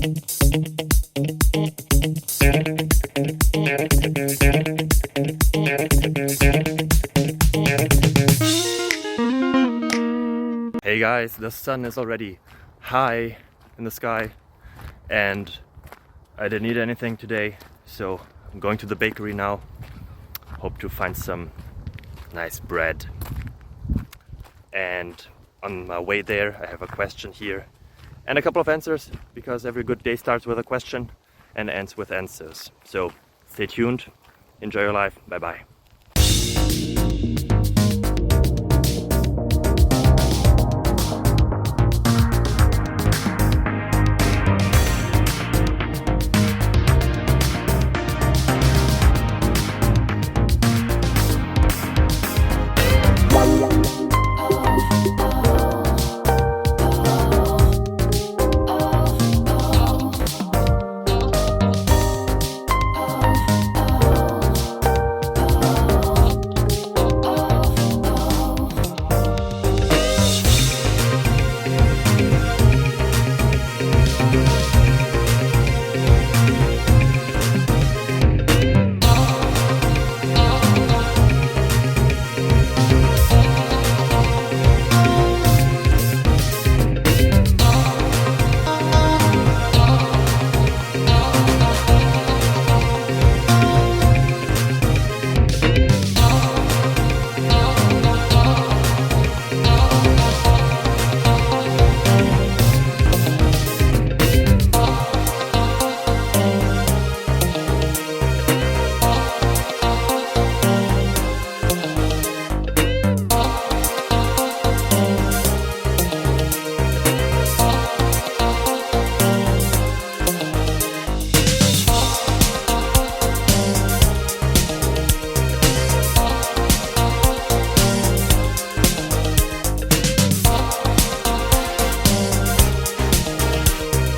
Hey guys, the sun is already high in the sky and I didn't eat anything today, so I'm going to the bakery now. Hope to find some nice bread. And on my way there I have a question here and a couple of answers, because every good day starts with a question and ends with answers. So stay tuned, enjoy your life, bye bye.